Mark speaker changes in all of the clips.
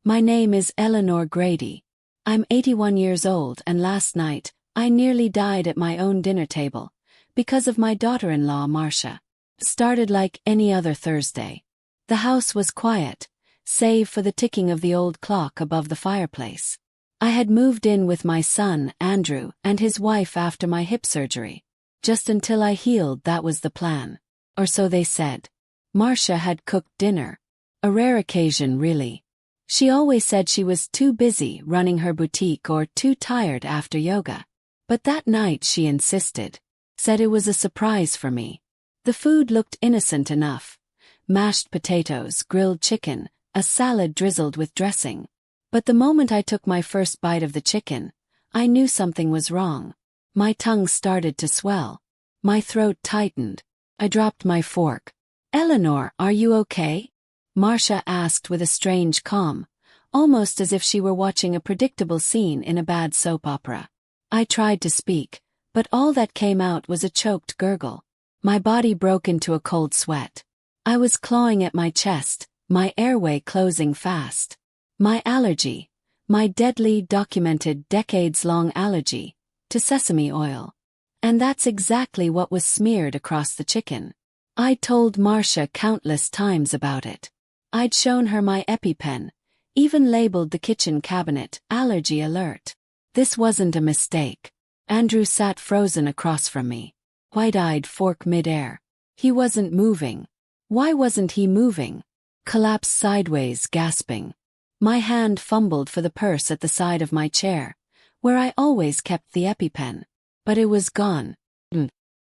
Speaker 1: My name is Eleanor Grady. I'm 81 years old, and last night, I nearly died at my own dinner table because of my daughter-in-law, Marcia. Started like any other Thursday. The house was quiet, save for the ticking of the old clock above the fireplace. I had moved in with my son, Andrew, and his wife after my hip surgery. Just until I healed, that was the plan. Or so they said. Marcia had cooked dinner. A rare occasion, really. She always said she was too busy running her boutique or too tired after yoga. But that night she insisted. Said it was a surprise for me. The food looked innocent enough. Mashed potatoes, grilled chicken, a salad drizzled with dressing. But the moment I took my first bite of the chicken, I knew something was wrong. My tongue started to swell. My throat tightened. I dropped my fork. "Eleanor, are you okay?" Marcia asked with a strange calm, almost as if she were watching a predictable scene in a bad soap opera. I tried to speak, but all that came out was a choked gurgle. My body broke into a cold sweat. I was clawing at my chest, my airway closing fast. My allergy, my deadly, documented, decades-long allergy, to sesame oil. And that's exactly what was smeared across the chicken. I'd told Marcia countless times about it. I'd shown her my EpiPen, even labeled the kitchen cabinet, "Allergy Alert." This wasn't a mistake. Andrew sat frozen across from me, wide-eyed, fork mid-air. He wasn't moving. Why wasn't he moving? Collapsed sideways, gasping. My hand fumbled for the purse at the side of my chair, where I always kept the EpiPen. But it was gone.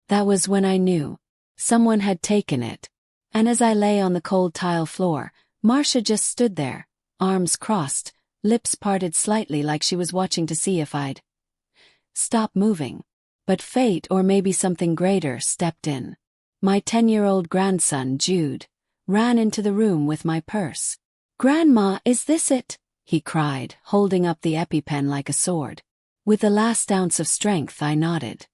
Speaker 1: That was when I knew. Someone had taken it. And as I lay on the cold tile floor, Marcia just stood there, arms crossed, lips parted slightly like she was watching to see if I'd stop moving. But fate, or maybe something greater, stepped in. My 10-year-old grandson, Jude, ran into the room with my purse. "Grandma, is this it?" he cried, holding up the EpiPen like a sword. With the last ounce of strength, I nodded.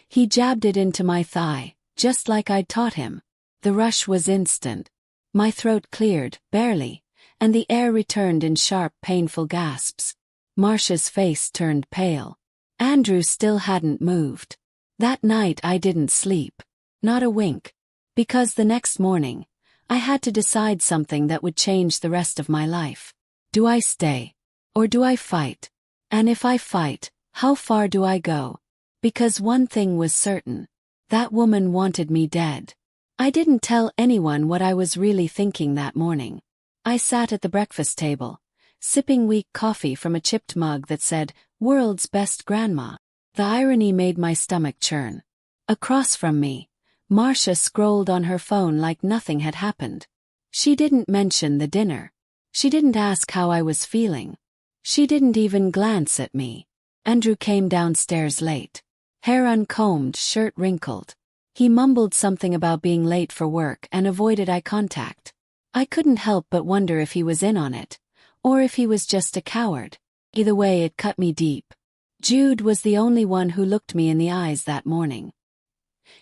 Speaker 1: He jabbed it into my thigh, just like I'd taught him. The rush was instant. My throat cleared, barely, and the air returned in sharp, painful gasps. Marcia's face turned pale. Andrew still hadn't moved. That night I didn't sleep. Not a wink. Because the next morning, I had to decide something that would change the rest of my life. Do I stay? Or do I fight? And if I fight, how far do I go? Because one thing was certain. That woman wanted me dead. I didn't tell anyone what I was really thinking that morning. I sat at the breakfast table, sipping weak coffee from a chipped mug that said, "World's Best Grandma." The irony made my stomach churn. Across from me, Marcia scrolled on her phone like nothing had happened. She didn't mention the dinner. She didn't ask how I was feeling. She didn't even glance at me. Andrew came downstairs late. Hair uncombed, shirt wrinkled. He mumbled something about being late for work and avoided eye contact. I couldn't help but wonder if he was in on it, or if he was just a coward. Either way, it cut me deep. Jude was the only one who looked me in the eyes that morning.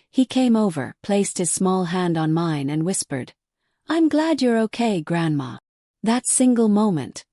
Speaker 1: He came over, placed his small hand on mine and whispered, "I'm glad you're okay, Grandma." That single moment.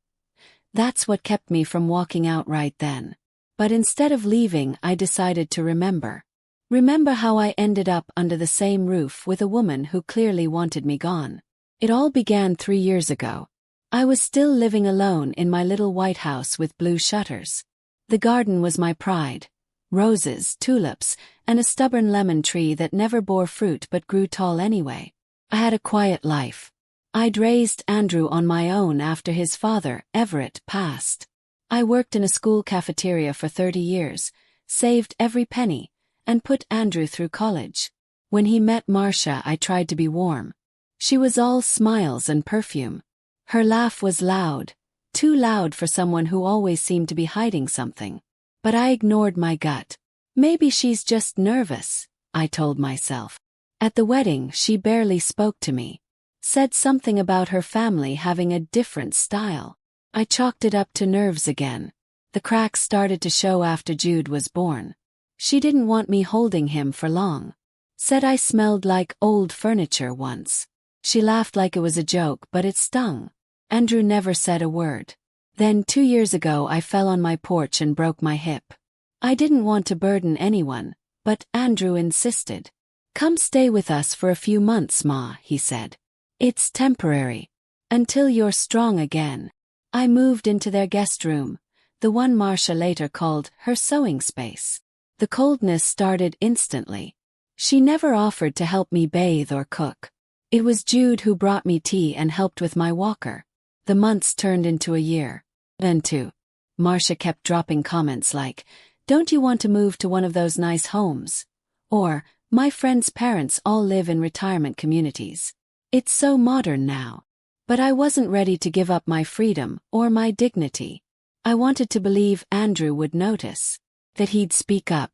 Speaker 1: That's what kept me from walking out right then. But instead of leaving, I decided to remember. Remember how I ended up under the same roof with a woman who clearly wanted me gone. It all began 3 years ago. I was still living alone in my little white house with blue shutters. The garden was my pride. Roses, tulips, and a stubborn lemon tree that never bore fruit but grew tall anyway. I had a quiet life. I'd raised Andrew on my own after his father, Everett, passed. I worked in a school cafeteria for 30 years, saved every penny, and put Andrew through college. When he met Marcia, I tried to be warm. She was all smiles and perfume. Her laugh was loud, too loud for someone who always seemed to be hiding something. But I ignored my gut. Maybe she's just nervous, I told myself. At the wedding, she barely spoke to me. Said something about her family having a different style. I chalked it up to nerves again. The cracks started to show after Jude was born. She didn't want me holding him for long. Said I smelled like old furniture once. She laughed like it was a joke, but it stung. Andrew never said a word. Then 2 years ago I fell on my porch and broke my hip. I didn't want to burden anyone, but Andrew insisted. Come stay with us for a few months, Ma, he said. It's temporary. Until you're strong again. I moved into their guest room, the one Marcia later called her sewing space. The coldness started instantly. She never offered to help me bathe or cook. It was Jude who brought me tea and helped with my walker. The months turned into a year. Then 2. Marcia kept dropping comments like, "Don't you want to move to one of those nice homes?" Or, "My friend's parents all live in retirement communities. It's so modern now." But I wasn't ready to give up my freedom or my dignity. I wanted to believe Andrew would notice, that he'd speak up.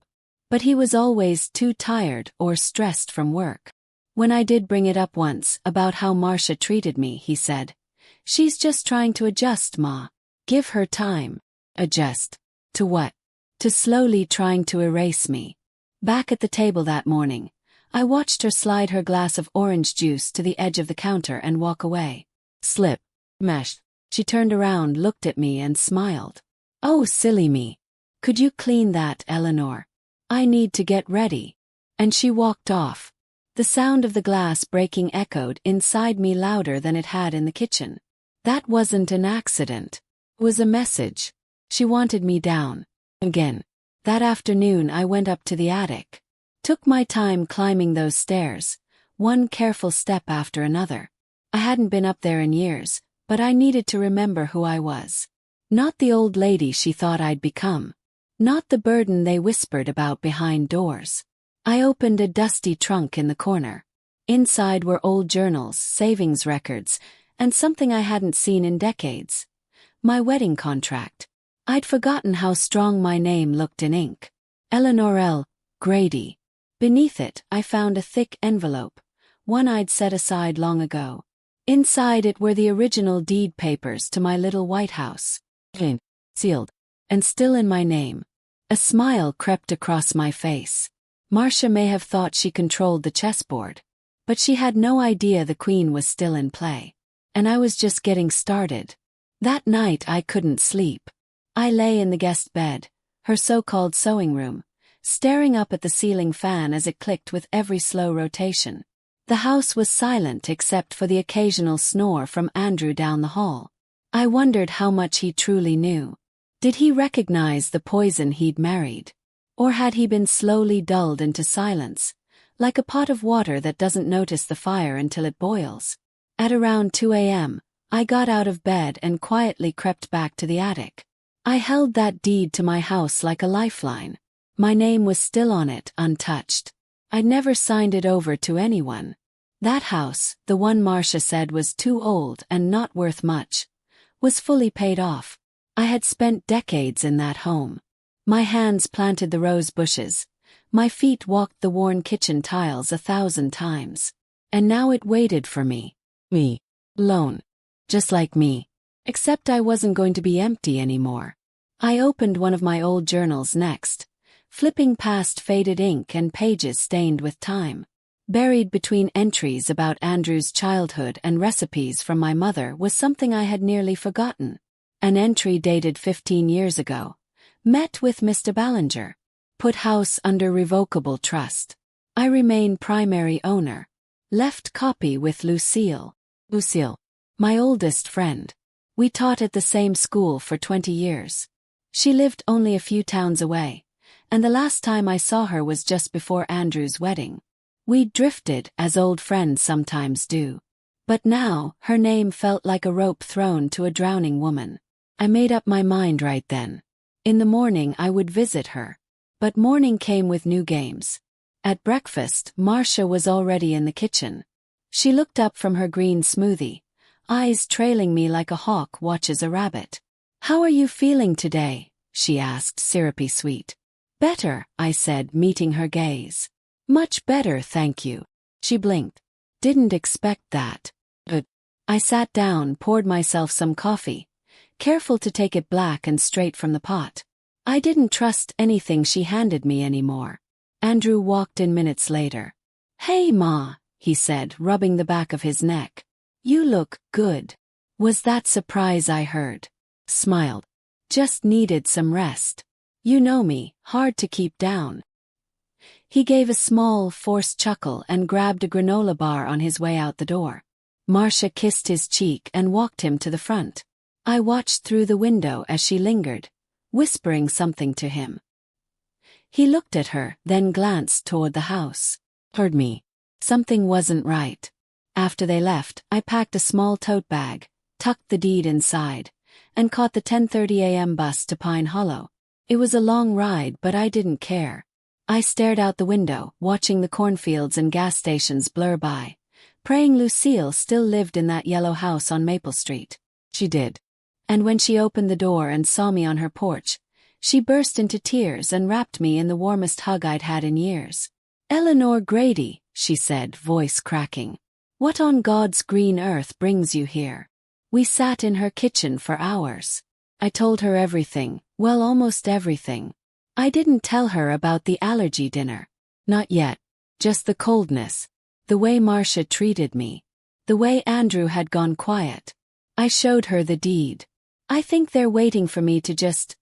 Speaker 1: But he was always too tired or stressed from work. When I did bring it up once about how Marcia treated me, he said, "She's just trying to adjust, Ma. Give her time." Adjust. To what? To slowly trying to erase me. Back at the table that morning, I watched her slide her glass of orange juice to the edge of the counter and walk away. Slip. Mesh. She turned around, looked at me and smiled. "Oh, silly me. Could you clean that, Eleanor? I need to get ready." And she walked off. The sound of the glass breaking echoed inside me louder than it had in the kitchen. That wasn't an accident. It was a message. She wanted me down. Again. That afternoon I went up to the attic. Took my time climbing those stairs, one careful step after another. I hadn't been up there in years, but I needed to remember who I was. Not the old lady she thought I'd become. Not the burden they whispered about behind doors. I opened a dusty trunk in the corner. Inside were old journals, savings records, and something I hadn't seen in decades. My wedding contract. I'd forgotten how strong my name looked in ink. Eleanor L. Grady. Beneath it, I found a thick envelope, one I'd set aside long ago. Inside it were the original deed papers to my little white house. Clean, sealed, and still in my name. A smile crept across my face. Marcia may have thought she controlled the chessboard, but she had no idea the queen was still in play. And I was just getting started. That night I couldn't sleep. I lay in the guest bed, her so-called sewing room, staring up at the ceiling fan as it clicked with every slow rotation. The house was silent except for the occasional snore from Andrew down the hall. I wondered how much he truly knew. Did he recognize the poison he'd married? Or had he been slowly dulled into silence, like a pot of water that doesn't notice the fire until it boils? At around 2 a.m., I got out of bed and quietly crept back to the attic. I held that deed to my house like a lifeline. My name was still on it, untouched. I'd never signed it over to anyone. That house, the one Marcia said was too old and not worth much, was fully paid off. I had spent decades in that home. My hands planted the rose bushes. My feet walked the worn kitchen tiles 1,000 times. And now it waited for me. Me. Alone. Just like me. Except I wasn't going to be empty anymore. I opened one of my old journals next, flipping past faded ink and pages stained with time. Buried between entries about Andrew's childhood and recipes from my mother was something I had nearly forgotten. An entry dated 15 years ago. Met with Mr. Ballinger. Put house under revocable trust. I remain primary owner. Left copy with Lucille. Lucille. My oldest friend. We taught at the same school for 20 years. She lived only a few towns away, and the last time I saw her was just before Andrew's wedding. We drifted, as old friends sometimes do. But now, her name felt like a rope thrown to a drowning woman. I made up my mind right then. In the morning I would visit her. But morning came with new games. At breakfast, Marcia was already in the kitchen. She looked up from her green smoothie, eyes trailing me like a hawk watches a rabbit. "How are you feeling today?" she asked, syrupy sweet. "Better," I said, meeting her gaze. "Much better, thank you." She blinked. "Didn't expect that." I sat down, poured myself some coffee, careful to take it black and straight from the pot. I didn't trust anything she handed me anymore. Andrew walked in minutes later. "Hey, Ma," he said, rubbing the back of his neck. "You look good." Was that surprise I heard. Smiled. Just needed some rest. You know me, hard to keep down. He gave a small, forced chuckle and grabbed a granola bar on his way out the door. Marcia kissed his cheek and walked him to the front. I watched through the window as she lingered, whispering something to him. He looked at her, then glanced toward the house. Heard me. Something wasn't right. After they left, I packed a small tote bag, tucked the deed inside, and caught the 10:30 a.m. bus to Pine Hollow. It was a long ride, but I didn't care. I stared out the window, watching the cornfields and gas stations blur by, praying Lucille still lived in that yellow house on Maple Street. She did. And when she opened the door and saw me on her porch, she burst into tears and wrapped me in the warmest hug I'd had in years. "Eleanor Grady," she said, voice cracking. "What on God's green earth brings you here?" We sat in her kitchen for hours. I told her everything, well, almost everything. I didn't tell her about the allergy dinner. Not yet. Just the coldness. The way Marcia treated me. The way Andrew had gone quiet. I showed her the deed. "I think they're waiting for me to just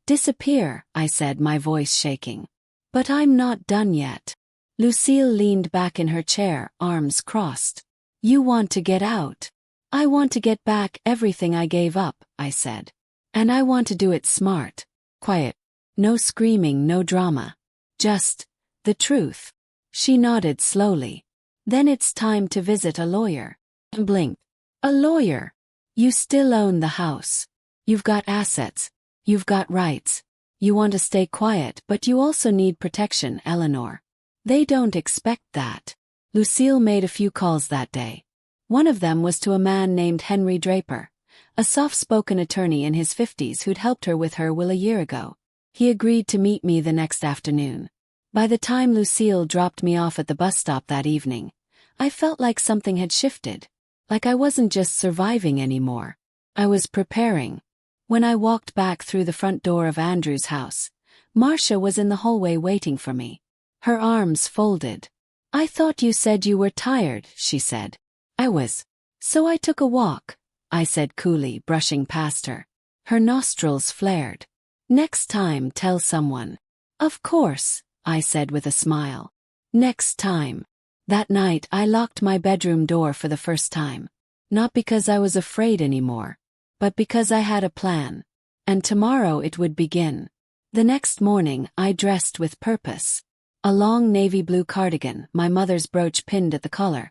Speaker 1: disappear," I said, my voice shaking. "But I'm not done yet." Lucille leaned back in her chair, arms crossed. "You want to get out." "I want to get back everything I gave up," I said. "And I want to do it smart. Quiet. No screaming, no drama. Just the truth." She nodded slowly. "Then it's time to visit a lawyer." Blinked. "A lawyer? You still own the house. You've got assets. You've got rights. You want to stay quiet, but you also need protection, Eleanor. They don't expect that." Lucille made a few calls that day. One of them was to a man named Henry Draper, a soft-spoken attorney in his 50s who'd helped her with her will a year ago. He agreed to meet me the next afternoon. By the time Lucille dropped me off at the bus stop that evening, I felt like something had shifted. Like I wasn't just surviving anymore. I was preparing. When I walked back through the front door of Andrew's house, Marcia was in the hallway waiting for me. Her arms folded. "I thought you said you were tired," she said. "I was. So I took a walk," I said coolly, brushing past her. Her nostrils flared. "Next time, tell someone." "Of course," I said with a smile. "Next time." That night I locked my bedroom door for the first time. Not because I was afraid anymore, but because I had a plan. And tomorrow it would begin. The next morning I dressed with purpose. A long navy blue cardigan, my mother's brooch pinned at the collar,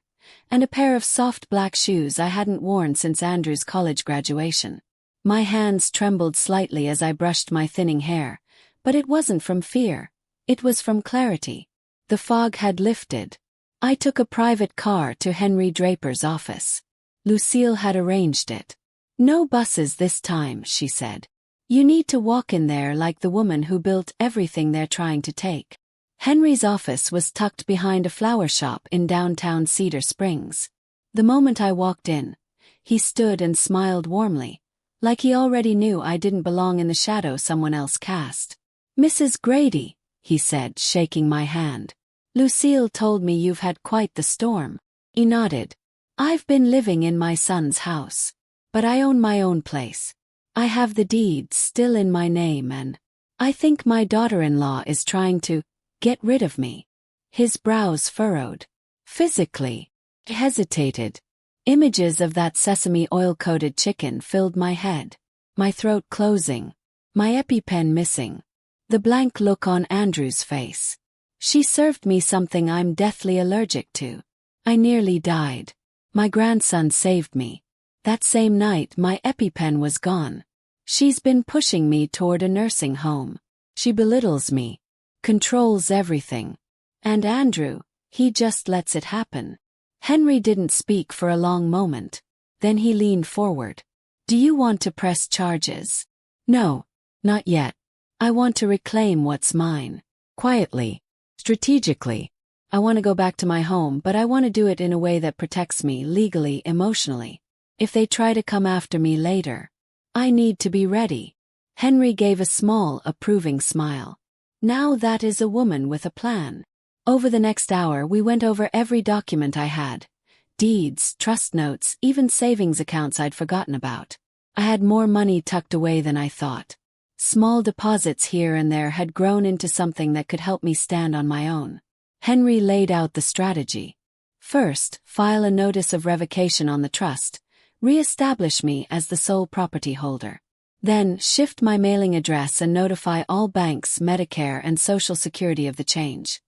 Speaker 1: and a pair of soft black shoes I hadn't worn since Andrew's college graduation. My hands trembled slightly as I brushed my thinning hair, but it wasn't from fear. It was from clarity. The fog had lifted. I took a private car to Henry Draper's office. Lucille had arranged it. "No buses this time," she said. "You need to walk in there like the woman who built everything they're trying to take." Henry's office was tucked behind a flower shop in downtown Cedar Springs. The moment I walked in, he stood and smiled warmly, like he already knew I didn't belong in the shadow someone else cast. "Mrs. Grady," he said, shaking my hand. "Lucille told me you've had quite the storm." He nodded. "I've been living in my son's house. But I own my own place. I have the deed still in my name and I think my daughter-in-law is trying to get rid of me." His brows furrowed. "Physically." He hesitated. Images of that sesame oil-coated chicken filled my head. My throat closing. My EpiPen missing. The blank look on Andrew's face. "She served me something I'm deathly allergic to. I nearly died. My grandson saved me. That same night my EpiPen was gone. She's been pushing me toward a nursing home. She belittles me. Controls everything. And Andrew, he just lets it happen." Henry didn't speak for a long moment. Then he leaned forward. "Do you want to press charges?" "No, not yet. I want to reclaim what's mine. Quietly. Strategically. I want to go back to my home, but I want to do it in a way that protects me legally, emotionally. If they try to come after me later, I need to be ready." Henry gave a small, approving smile. Now that is a woman with a plan. Over the next hour we went over every document I had, deeds, trust notes, even savings accounts I'd forgotten about. I had more money tucked away than I thought. Small deposits here and there had grown into something that could help me stand on my own. Henry laid out the strategy. First, file a notice of revocation on the trust, re-establish me as the sole property holder. Then, shift my mailing address and notify all banks, Medicare, and Social Security of the change.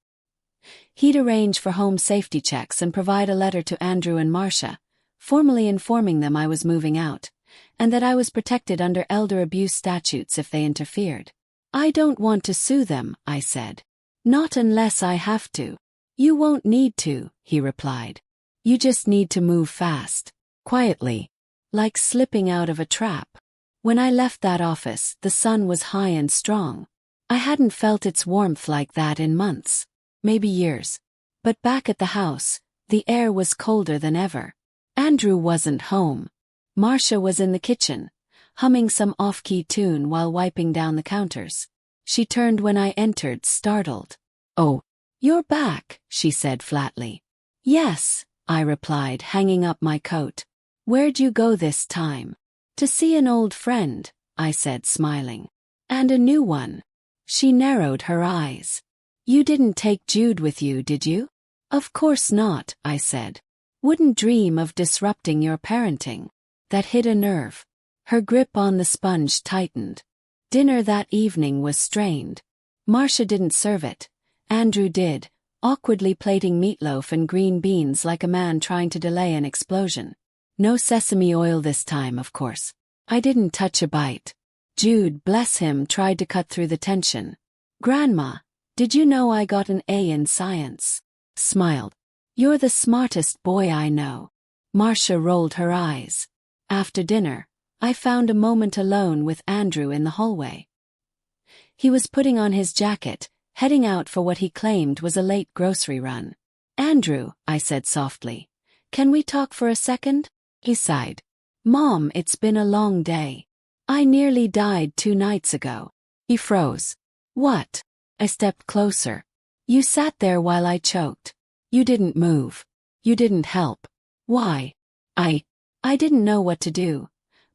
Speaker 1: He'd arrange for home safety checks and provide a letter to Andrew and Marcia, formally informing them I was moving out, and that I was protected under elder abuse statutes if they interfered. "I don't want to sue them," I said. "Not unless I have to." "You won't need to," he replied. "You just need to move fast, quietly, like slipping out of a trap." When I left that office, the sun was high and strong. I hadn't felt its warmth like that in months, maybe years. But back at the house, the air was colder than ever. Andrew wasn't home. Marcia was in the kitchen, humming some off-key tune while wiping down the counters. She turned when I entered, startled. "Oh, you're back," she said flatly. "Yes," I replied, hanging up my coat. "Where'd you go this time?" "To see an old friend," I said, smiling. "And a new one." She narrowed her eyes. "You didn't take Jude with you, did you?" "Of course not," I said. "Wouldn't dream of disrupting your parenting." That hit a nerve. Her grip on the sponge tightened. Dinner that evening was strained. Marcia didn't serve it. Andrew did, awkwardly plating meatloaf and green beans like a man trying to delay an explosion. No sesame oil this time, of course. I didn't touch a bite. Jude, bless him, tried to cut through the tension. "Grandma, did you know I got an A in science?" Smiled. "You're the smartest boy I know." Marcia rolled her eyes. After dinner, I found a moment alone with Andrew in the hallway. He was putting on his jacket, heading out for what he claimed was a late grocery run. "Andrew," I said softly, "can we talk for a second?" He sighed. "Mom, it's been a long day. I nearly died 2 nights ago." He froze. "What?" I stepped closer. "You sat there while I choked. You didn't move. You didn't help. Why?" I didn't know what to do.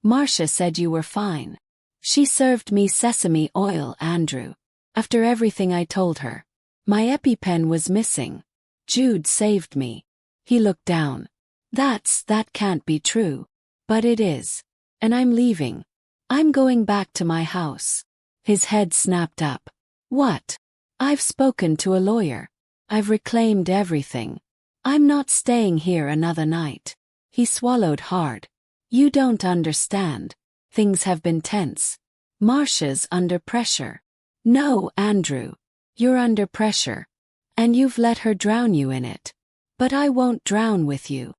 Speaker 1: "Marcia said you were fine. She served me sesame oil, Andrew. After everything I told her. My EpiPen was missing. Jude saved me." He looked down. That can't be true." "But it is. And I'm leaving. I'm going back to my house." His head snapped up. "What?" "I've spoken to a lawyer. I've reclaimed everything. I'm not staying here another night." He swallowed hard. "You don't understand. Things have been tense. Marcia's under pressure." "No, Andrew. You're under pressure. And you've let her drown you in it. But I won't drown with you."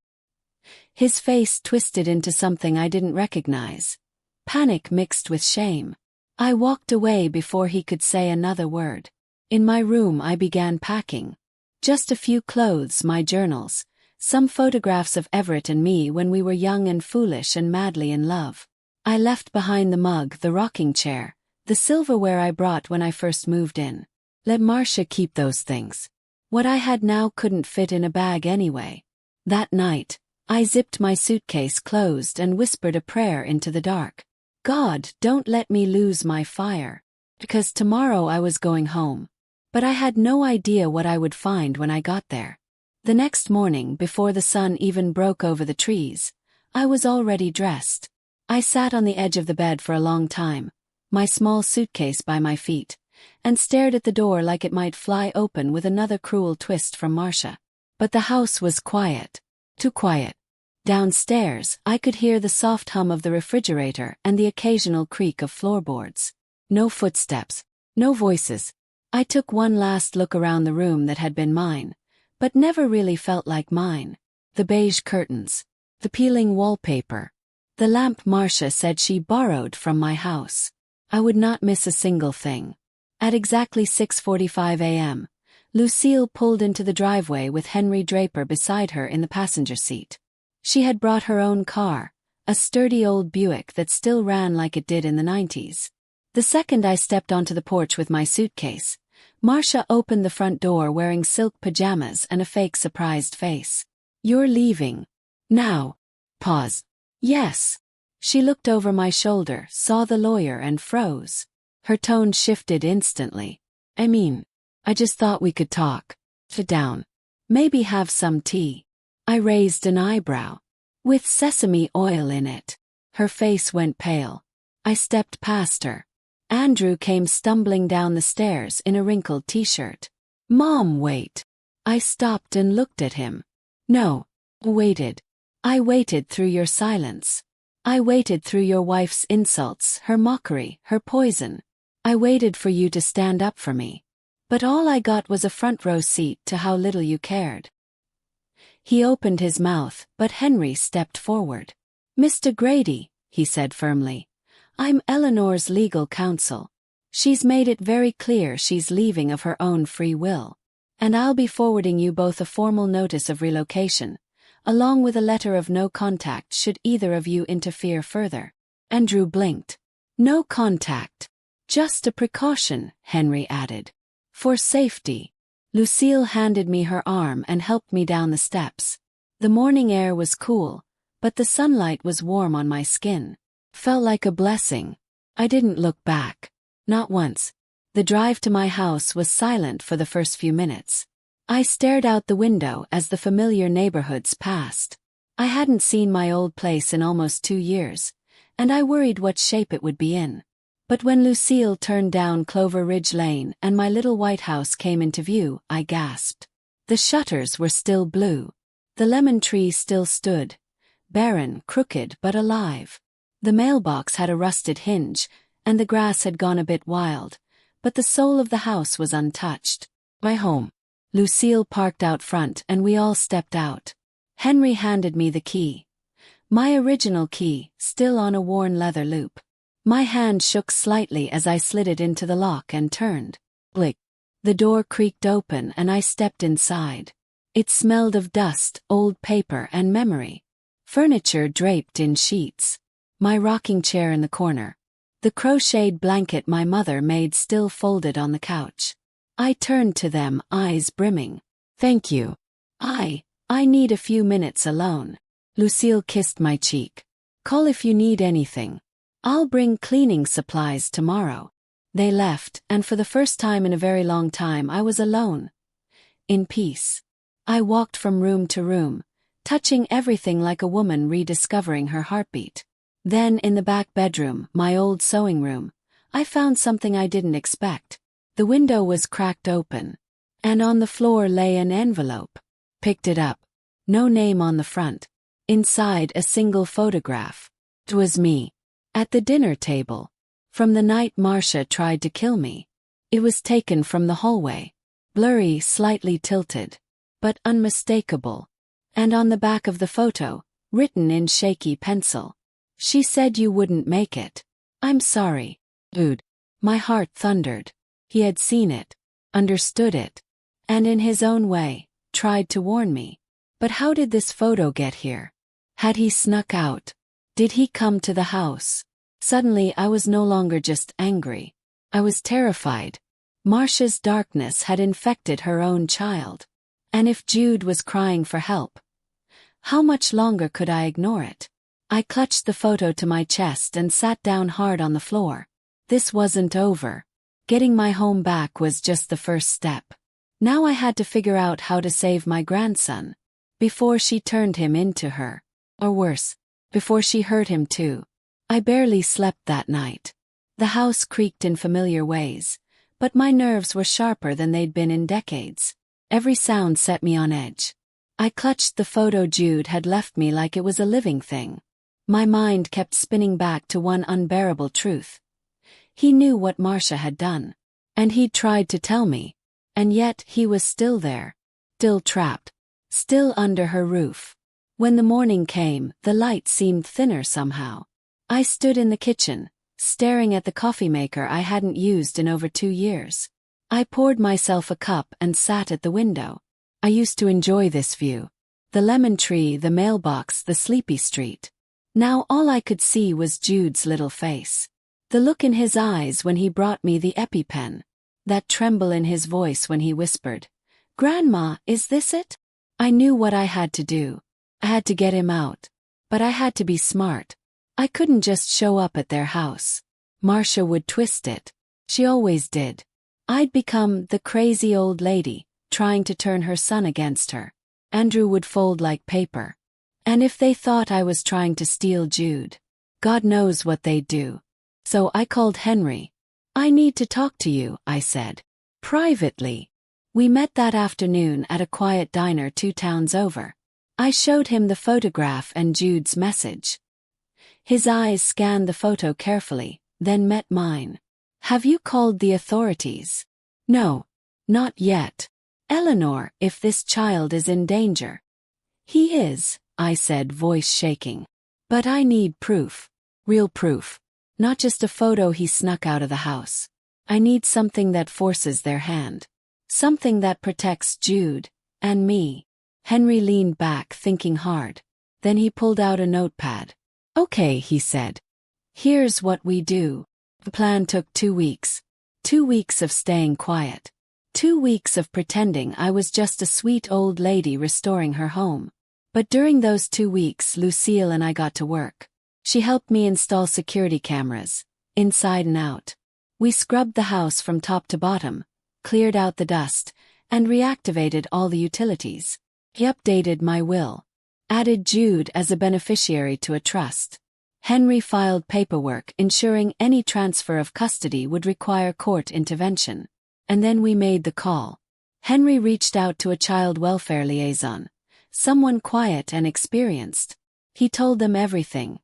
Speaker 1: His face twisted into something I didn't recognize. Panic mixed with shame. I walked away before he could say another word. In my room I began packing. Just a few clothes, my journals, some photographs of Everett and me when we were young and foolish and madly in love. I left behind the mug, the rocking chair, the silverware I brought when I first moved in. Let Marcia keep those things. What I had now couldn't fit in a bag anyway. That night, I zipped my suitcase closed and whispered a prayer into the dark. "God, don't let me lose my fire." Because tomorrow I was going home. But I had no idea what I would find when I got there. The next morning, before the sun even broke over the trees, I was already dressed. I sat on the edge of the bed for a long time, my small suitcase by my feet, and stared at the door like it might fly open with another cruel twist from Marcia. But the house was quiet. Too quiet. Downstairs, I could hear the soft hum of the refrigerator and the occasional creak of floorboards. No footsteps. No voices. I took one last look around the room that had been mine, but never really felt like mine. The beige curtains. The peeling wallpaper. The lamp Marcia said she borrowed from my house. I would not miss a single thing. At exactly 6:45 a.m., Lucille pulled into the driveway with Henry Draper beside her in the passenger seat. She had brought her own car, a sturdy old Buick that still ran like it did in the 90s. The second I stepped onto the porch with my suitcase, Marcia opened the front door wearing silk pajamas and a fake surprised face. You're leaving. Now. Pause. Yes. She looked over my shoulder, saw the lawyer and froze. Her tone shifted instantly. I just thought we could talk. Sit down. Maybe have some tea. I raised an eyebrow. With sesame oil in it. Her face went pale. I stepped past her. Andrew came stumbling down the stairs in a wrinkled t-shirt. Mom, wait. I stopped and looked at him. No. Waited. I waited through your silence. I waited through your wife's insults, her mockery, her poison. I waited for you to stand up for me. But all I got was a front row seat to how little you cared. He opened his mouth, but Henry stepped forward. Mr. Grady, he said firmly, I'm Eleanor's legal counsel. She's made it very clear she's leaving of her own free will. And I'll be forwarding you both a formal notice of relocation, along with a letter of no contact should either of you interfere further. Andrew blinked. No contact. Just a precaution, Henry added. For safety. Lucille handed me her arm and helped me down the steps. The morning air was cool, but the sunlight was warm on my skin. Felt like a blessing. I didn't look back. Not once. The drive to my house was silent for the first few minutes. I stared out the window as the familiar neighborhoods passed. I hadn't seen my old place in almost 2 years, and I worried what shape it would be in. But when Lucille turned down Clover Ridge Lane and my little white house came into view, I gasped. The shutters were still blue. The lemon tree still stood, barren, crooked but alive. The mailbox had a rusted hinge, and the grass had gone a bit wild, but the soul of the house was untouched. My home. Lucille parked out front and we all stepped out. Henry handed me the key. My original key, still on a worn leather loop. My hand shook slightly as I slid it into the lock and turned. Click. The door creaked open and I stepped inside. It smelled of dust, old paper and memory. Furniture draped in sheets. My rocking chair in the corner. The crocheted blanket my mother made still folded on the couch. I turned to them, eyes brimming. Thank you. I need a few minutes alone. Lucille kissed my cheek. Call if you need anything. I'll bring cleaning supplies tomorrow. They left, and for the first time in a very long time I was alone. In peace. I walked from room to room, touching everything like a woman rediscovering her heartbeat. Then in the back bedroom, my old sewing room, I found something I didn't expect. The window was cracked open, and on the floor lay an envelope. Picked it up. No name on the front. Inside a single photograph. It was me. At the dinner table. From the night Marcia tried to kill me. It was taken from the hallway. Blurry, slightly tilted. But unmistakable. And on the back of the photo, written in shaky pencil. She said you wouldn't make it. I'm sorry. Dude. My heart thundered. He had seen it. Understood it. And in his own way, tried to warn me. But how did this photo get here? Had he snuck out? Did he come to the house? Suddenly I was no longer just angry. I was terrified. Marcia's darkness had infected her own child. And if Jude was crying for help, how much longer could I ignore it? I clutched the photo to my chest and sat down hard on the floor. This wasn't over. Getting my home back was just the first step. Now I had to figure out how to save my grandson. Before she turned him into her. Or worse. Before she hurt him too. I barely slept that night. The house creaked in familiar ways, but my nerves were sharper than they'd been in decades. Every sound set me on edge. I clutched the photo Jude had left me like it was a living thing. My mind kept spinning back to one unbearable truth. He knew what Marcia had done. And he'd tried to tell me. And yet he was still there. Still trapped. Still under her roof. When the morning came, the light seemed thinner somehow. I stood in the kitchen, staring at the coffee maker I hadn't used in over 2 years. I poured myself a cup and sat at the window. I used to enjoy this view. The lemon tree, the mailbox, the sleepy street. Now all I could see was Jude's little face. The look in his eyes when he brought me the EpiPen. That tremble in his voice when he whispered, "Grandma, is this it?" I knew what I had to do. I had to get him out. But I had to be smart. I couldn't just show up at their house. Marcia would twist it. She always did. I'd become the crazy old lady, trying to turn her son against her. Andrew would fold like paper. And if they thought I was trying to steal Jude, God knows what they'd do. So I called Henry. I need to talk to you, I said. Privately. We met that afternoon at a quiet diner 2 towns over. I showed him the photograph and Jude's message. His eyes scanned the photo carefully, then met mine. Have you called the authorities? No. Not yet. Eleanor, if this child is in danger. He is, I said, voice shaking. But I need proof. Real proof. Not just a photo he snuck out of the house. I need something that forces their hand. Something that protects Jude and me. Henry leaned back, thinking hard. Then he pulled out a notepad. Okay, he said. Here's what we do. The plan took 2 weeks. 2 weeks of staying quiet. 2 weeks of pretending I was just a sweet old lady restoring her home. But during those 2 weeks, Lucille and I got to work. She helped me install security cameras, inside and out. We scrubbed the house from top to bottom, cleared out the dust, and reactivated all the utilities. He updated my will. Added Jude as a beneficiary to a trust. Henry filed paperwork ensuring any transfer of custody would require court intervention. And then we made the call. Henry reached out to a child welfare liaison, someone quiet and experienced. He told them everything.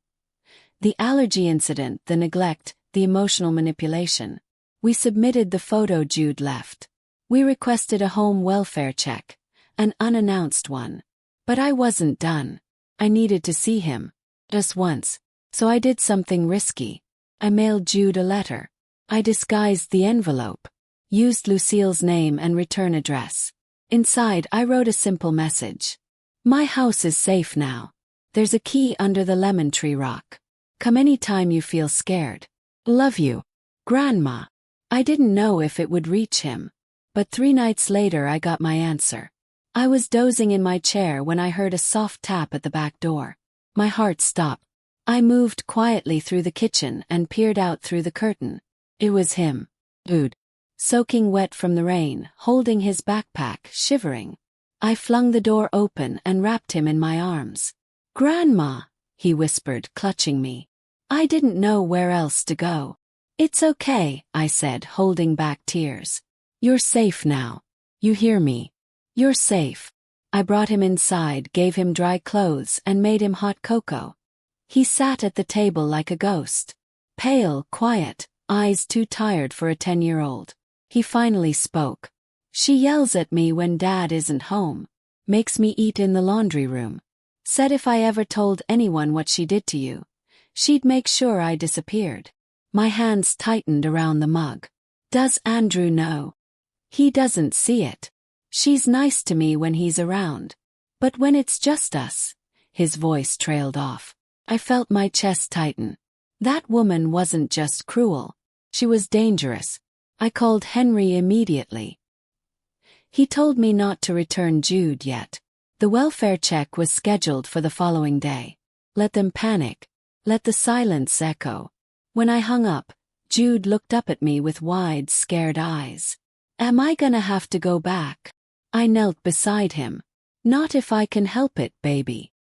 Speaker 1: The allergy incident, the neglect, the emotional manipulation. We submitted the photo Jude left. We requested a home welfare check, an unannounced one. But I wasn't done. I needed to see him. Just once. So I did something risky. I mailed Jude a letter. I disguised the envelope. Used Lucille's name and return address. Inside, I wrote a simple message. My house is safe now. There's a key under the lemon tree rock. Come anytime you feel scared. Love you. Grandma. I didn't know if it would reach him. But 3 nights later I got my answer. I was dozing in my chair when I heard a soft tap at the back door. My heart stopped. I moved quietly through the kitchen and peered out through the curtain. It was him. Jude. Soaking wet from the rain, holding his backpack, shivering. I flung the door open and wrapped him in my arms. Grandma, he whispered, clutching me. I didn't know where else to go. It's okay, I said, holding back tears. You're safe now. You hear me? You're safe. I brought him inside, gave him dry clothes, and made him hot cocoa. He sat at the table like a ghost. Pale, quiet, eyes too tired for a 10-year-old. He finally spoke. She yells at me when Dad isn't home. Makes me eat in the laundry room. Said if I ever told anyone what she did to you, she'd make sure I disappeared. My hands tightened around the mug. Does Andrew know? He doesn't see it. She's nice to me when he's around. But when it's just us, his voice trailed off. I felt my chest tighten. That woman wasn't just cruel. She was dangerous. I called Henry immediately. He told me not to return Jude yet. The welfare check was scheduled for the following day. Let them panic. Let the silence echo. When I hung up, Jude looked up at me with wide, scared eyes. Am I gonna have to go back? I knelt beside him. Not if I can help it, baby.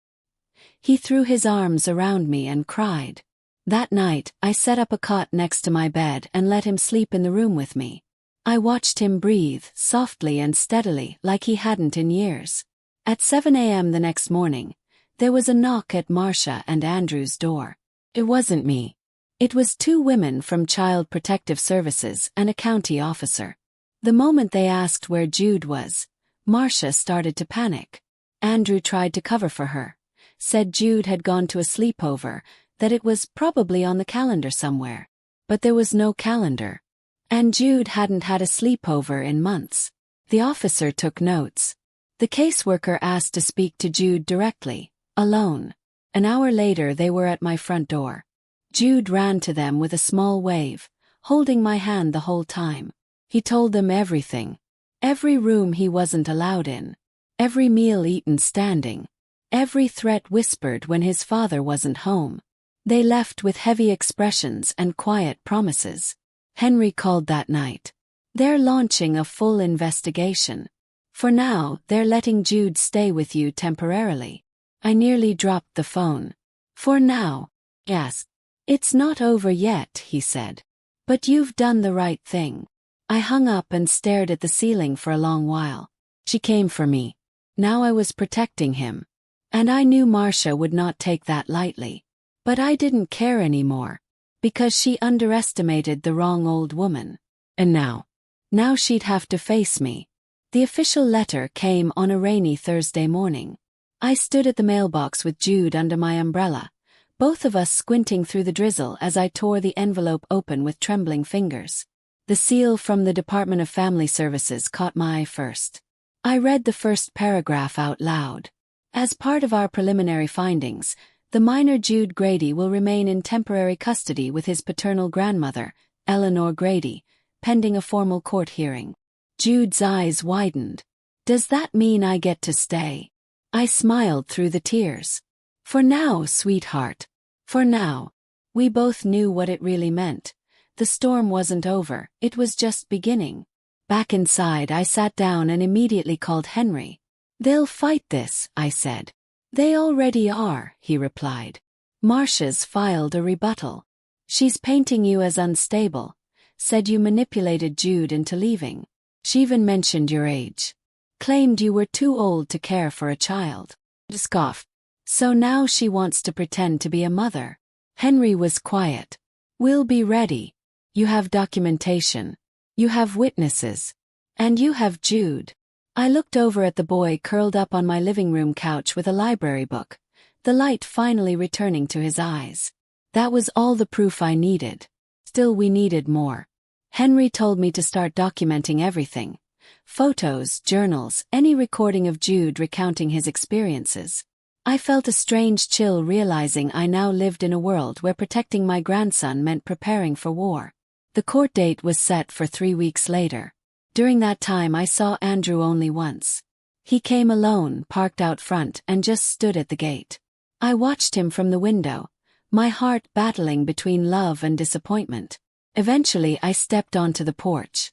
Speaker 1: He threw his arms around me and cried. That night, I set up a cot next to my bed and let him sleep in the room with me. I watched him breathe, softly and steadily, like he hadn't in years. At 7 a.m. the next morning, there was a knock at Marcia and Andrew's door. It wasn't me. It was 2 women from Child Protective Services and a county officer. The moment they asked where Jude was, Marcia started to panic. Andrew tried to cover for her. Said Jude had gone to a sleepover, that it was probably on the calendar somewhere. But there was no calendar. And Jude hadn't had a sleepover in months. The officer took notes. The caseworker asked to speak to Jude directly, alone. An hour later they were at my front door. Jude ran to them with a small wave, holding my hand the whole time. He told them everything. Every room he wasn't allowed in. every meal eaten standing, every threat whispered when his father wasn't home. They left with heavy expressions and quiet promises. Henry called that night. They're launching a full investigation. For now, they're letting Jude stay with you temporarily. I nearly dropped the phone. For now? Yes. It's not over yet, he said. But you've done the right thing. I hung up and stared at the ceiling for a long while. She came for me. Now I was protecting him. And I knew Marcia would not take that lightly. But I didn't care anymore. Because she underestimated the wrong old woman. And now she'd have to face me. The official letter came on a rainy Thursday morning. I stood at the mailbox with Jude under my umbrella, both of us squinting through the drizzle as I tore the envelope open with trembling fingers. The seal from the Department of Family Services caught my eye first. I read the first paragraph out loud. As part of our preliminary findings, the minor Jude Grady will remain in temporary custody with his paternal grandmother, Eleanor Grady, pending a formal court hearing. Jude's eyes widened. Does that mean I get to stay? I smiled through the tears. For now, sweetheart. For now. We both knew what it really meant. The storm wasn't over, it was just beginning. Back inside, I sat down and immediately called Henry. They'll fight this, I said. They already are, he replied. Marcia's filed a rebuttal. She's painting you as unstable. Said you manipulated Jude into leaving. She even mentioned your age. Claimed you were too old to care for a child. Scoffed. So now she wants to pretend to be a mother. Henry was quiet. We'll be ready. You have documentation. You have witnesses. And you have Jude. I looked over at the boy curled up on my living room couch with a library book, the light finally returning to his eyes. That was all the proof I needed. Still, we needed more. Henry told me to start documenting everything. Photos, journals, any recording of Jude recounting his experiences. I felt a strange chill realizing I now lived in a world where protecting my grandson meant preparing for war. The court date was set for 3 weeks later. During that time I saw Andrew only once. He came alone, parked out front, and just stood at the gate. I watched him from the window, my heart battling between love and disappointment. Eventually I stepped onto the porch.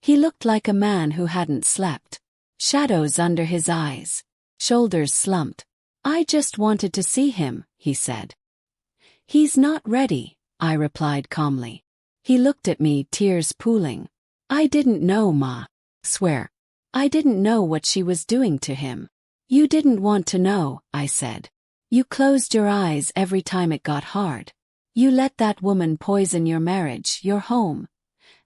Speaker 1: He looked like a man who hadn't slept. Shadows under his eyes. Shoulders slumped. I just wanted to see him, he said. He's not ready, I replied calmly. He looked at me, tears pooling. I didn't know, Ma. Swear. I didn't know what she was doing to him. You didn't want to know, I said. You closed your eyes every time it got hard. You let that woman poison your marriage, your home,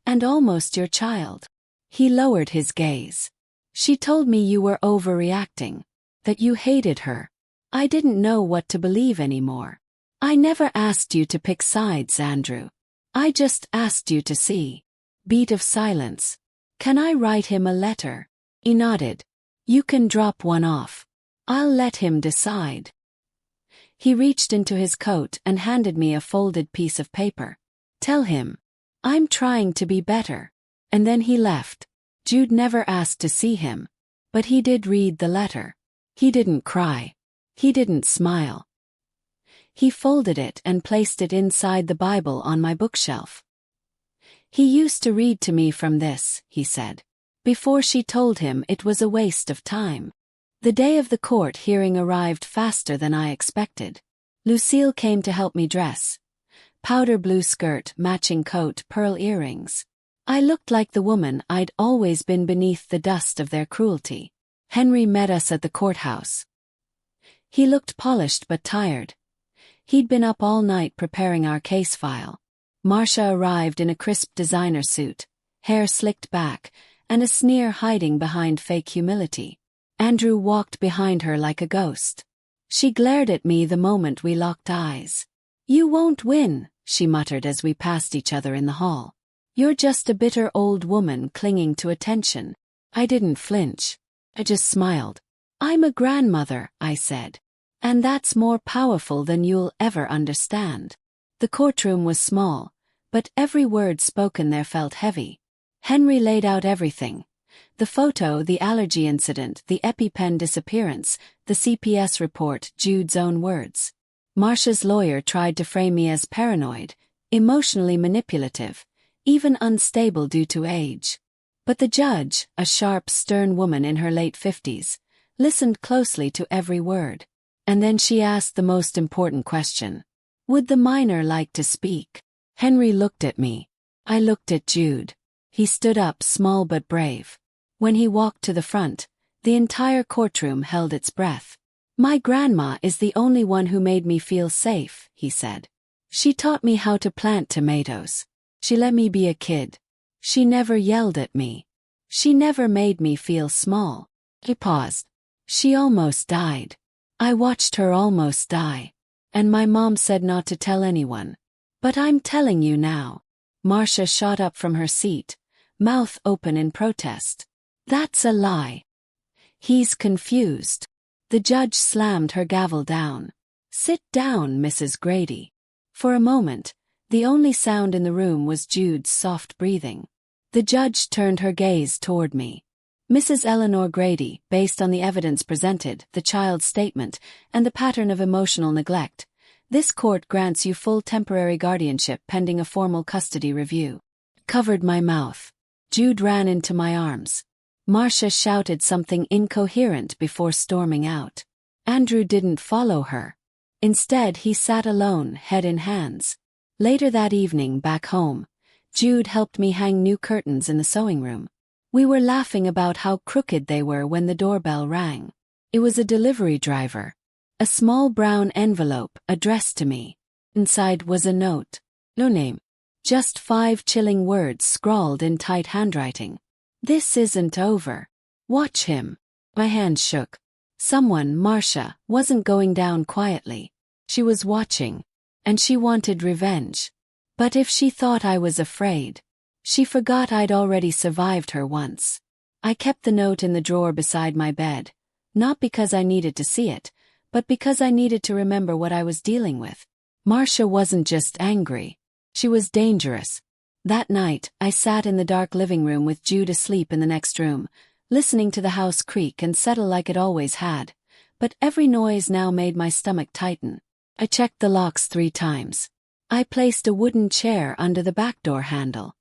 Speaker 1: and almost your child. He lowered his gaze. She told me you were overreacting, that you hated her. I didn't know what to believe anymore. I never asked you to pick sides, Andrew. I just asked you to see. Beat of silence. Can I write him a letter? He nodded. You can drop one off. I'll let him decide. He reached into his coat and handed me a folded piece of paper. Tell him. I'm trying to be better. And then he left. Jude never asked to see him. But he did read the letter. He didn't cry. He didn't smile. He folded it and placed it inside the Bible on my bookshelf. He used to read to me from this, he said. Before she told him it was a waste of time. The day of the court hearing arrived faster than I expected. Lucille came to help me dress. Powder blue skirt, matching coat, pearl earrings. I looked like the woman I'd always been beneath the dust of their cruelty. Henry met us at the courthouse. He looked polished but tired. He'd been up all night preparing our case file. Marcia arrived in a crisp designer suit, hair slicked back, and a sneer hiding behind fake humility. Andrew walked behind her like a ghost. She glared at me the moment we locked eyes. You won't win, she muttered as we passed each other in the hall. You're just a bitter old woman clinging to attention. I didn't flinch. I just smiled. I'm a grandmother, I said. And that's more powerful than you'll ever understand. The courtroom was small, but every word spoken there felt heavy. Henry laid out everything. The photo, the allergy incident, the EpiPen disappearance, the CPS report, Jude's own words. Marcia's lawyer tried to frame me as paranoid, emotionally manipulative, even unstable due to age. But the judge, a sharp, stern woman in her late 50s, listened closely to every word. And then she asked the most important question. Would the minor like to speak? Henry looked at me. I looked at Jude. He stood up, small but brave. When he walked to the front, the entire courtroom held its breath. My grandma is the only one who made me feel safe, he said. She taught me how to plant tomatoes. She let me be a kid. She never yelled at me. She never made me feel small. He paused. She almost died. I watched her almost die. And my mom said not to tell anyone. But I'm telling you now. Marcia shot up from her seat, mouth open in protest. That's a lie. He's confused. The judge slammed her gavel down. Sit down, Mrs. Grady. For a moment, the only sound in the room was Jude's soft breathing. The judge turned her gaze toward me. Mrs. Eleanor Grady, based on the evidence presented, the child's statement, and the pattern of emotional neglect, this court grants you full temporary guardianship pending a formal custody review. Covered my mouth. Jude ran into my arms. Marcia shouted something incoherent before storming out. Andrew didn't follow her. Instead, he sat alone, head in hands. Later that evening, back home, Jude helped me hang new curtains in the sewing room. We were laughing about how crooked they were when the doorbell rang. It was a delivery driver. A small brown envelope addressed to me. Inside was a note. No name. Just 5 chilling words scrawled in tight handwriting. This isn't over. Watch him. My hands shook. Someone, Marcia, wasn't going down quietly. She was watching. And she wanted revenge. But if she thought I was afraid, she forgot I'd already survived her once. I kept the note in the drawer beside my bed, not because I needed to see it, but because I needed to remember what I was dealing with. Marcia wasn't just angry. She was dangerous. That night, I sat in the dark living room with Jude asleep in the next room, listening to the house creak and settle like it always had. But every noise now made my stomach tighten. I checked the locks 3 times. I placed a wooden chair under the back door handle.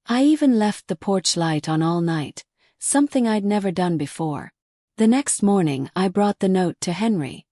Speaker 1: I even left the porch light on all night, something I'd never done before. The next morning, I brought the note to Henry.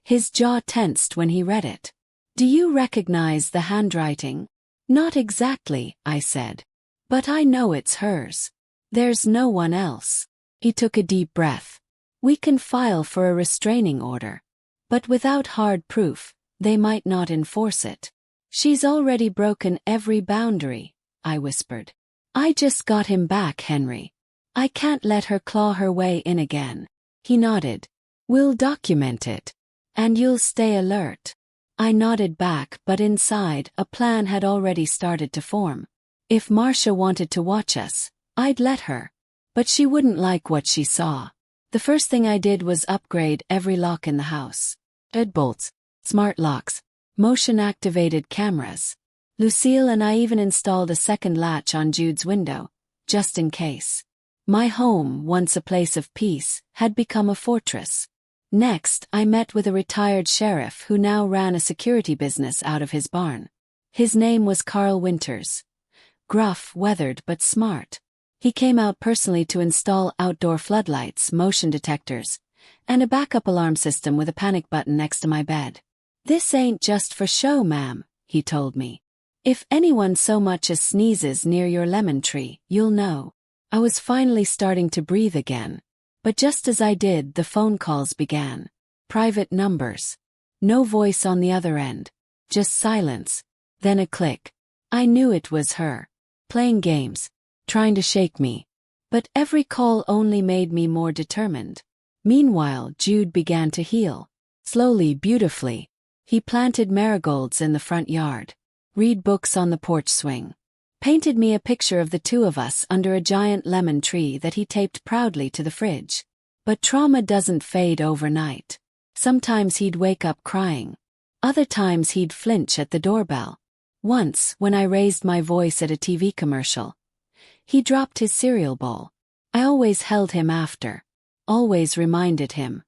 Speaker 1: His jaw tensed when he read it. Do you recognize the handwriting? Not exactly, I said. But I know it's hers. There's no one else. He took a deep breath. We can file for a restraining order. But without hard proof, they might not enforce it. She's already broken every boundary, I whispered. I just got him back, Henry. I can't let her claw her way in again. He nodded. We'll document it. And you'll stay alert. I nodded back, but inside, a plan had already started to form. If Marcia wanted to watch us, I'd let her. But she wouldn't like what she saw. The first thing I did was upgrade every lock in the house. Deadbolts, smart locks, motion-activated cameras. Lucille and I even installed a second latch on Jude's window, just in case. My home, once a place of peace, had become a fortress. Next, I met with a retired sheriff who now ran a security business out of his barn. His name was Carl Winters. Gruff, weathered, but smart. He came out personally to install outdoor floodlights, motion detectors, and a backup alarm system with a panic button next to my bed. This ain't just for show, ma'am, he told me. If anyone so much as sneezes near your lemon tree, you'll know. I was finally starting to breathe again. But just as I did, the phone calls began. Private numbers. No voice on the other end. Just silence. Then a click. I knew it was her. Playing games. Trying to shake me. But every call only made me more determined. Meanwhile, Jude began to heal. Slowly, beautifully. He planted marigolds in the front yard. Read books on the porch swing. Painted me a picture of the two of us under a giant lemon tree that he taped proudly to the fridge. But trauma doesn't fade overnight. Sometimes he'd wake up crying. Other times he'd flinch at the doorbell. Once, when I raised my voice at a TV commercial, he dropped his cereal bowl. I always held him after. Always reminded him.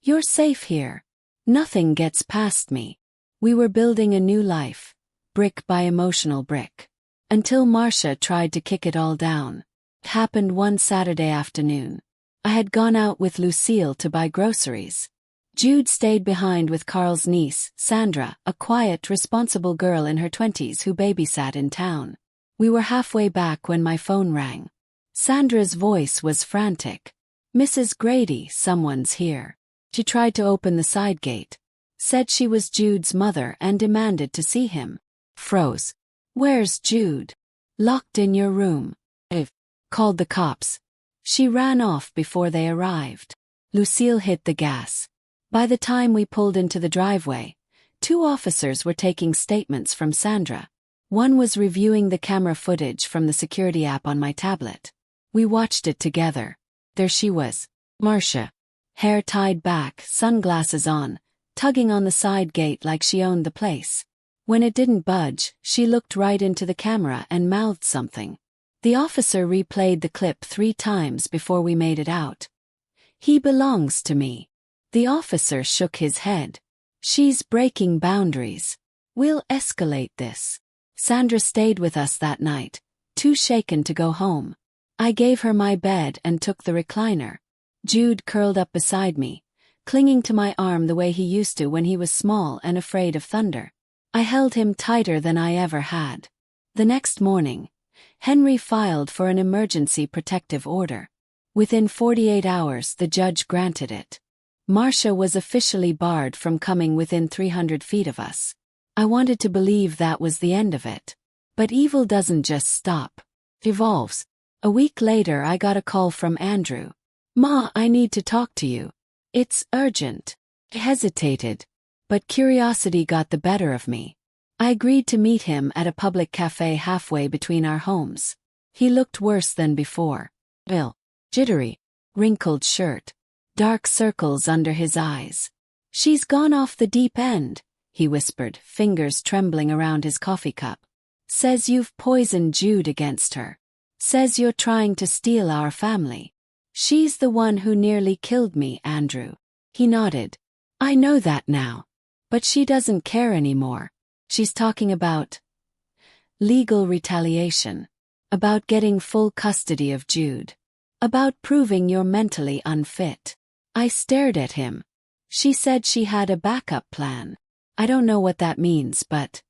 Speaker 1: You're safe here. Nothing gets past me. We were building a new life, brick by emotional brick. Until Marcia tried to kick it all down. It happened one Saturday afternoon. I had gone out with Lucille to buy groceries. Jude stayed behind with Carl's niece, Sandra, a quiet, responsible girl in her 20s who babysat in town. We were halfway back when my phone rang. Sandra's voice was frantic. "Mrs. Grady, someone's here." She tried to open the side gate. Said she was Jude's mother and demanded to see him. Froze. "Where's Jude?" "Locked in your room." "I've called the cops." She ran off before they arrived. Lucille hit the gas. By the time we pulled into the driveway, 2 officers were taking statements from Sandra. One was reviewing the camera footage from the security app on my tablet. We watched it together. There she was, Marcia. Hair tied back, sunglasses on, tugging on the side gate like she owned the place. When it didn't budge, she looked right into the camera and mouthed something. The officer replayed the clip 3 times before we made it out. "He belongs to me." The officer shook his head. "She's breaking boundaries. We'll escalate this." Sandra stayed with us that night, too shaken to go home. I gave her my bed and took the recliner. Jude curled up beside me, clinging to my arm the way he used to when he was small and afraid of thunder. I held him tighter than I ever had. The next morning, Henry filed for an emergency protective order. Within 48 hours, the judge granted it. Marcia was officially barred from coming within 300 feet of us. I wanted to believe that was the end of it. But evil doesn't just stop. It evolves. A week later, I got a call from Andrew. "Ma, I need to talk to you. It's urgent." I hesitated, but curiosity got the better of me. I agreed to meet him at a public cafe halfway between our homes. He looked worse than before. Ill, jittery, wrinkled shirt, dark circles under his eyes. "She's gone off the deep end," he whispered, fingers trembling around his coffee cup. "Says you've poisoned Jude against her. Says you're trying to steal our family. She's the one who nearly killed me, Andrew." He nodded. "I know that now. But she doesn't care anymore. She's talking about legal retaliation. About getting full custody of Jude. About proving you're mentally unfit." I stared at him. "She said she had a backup plan. I don't know what that means, but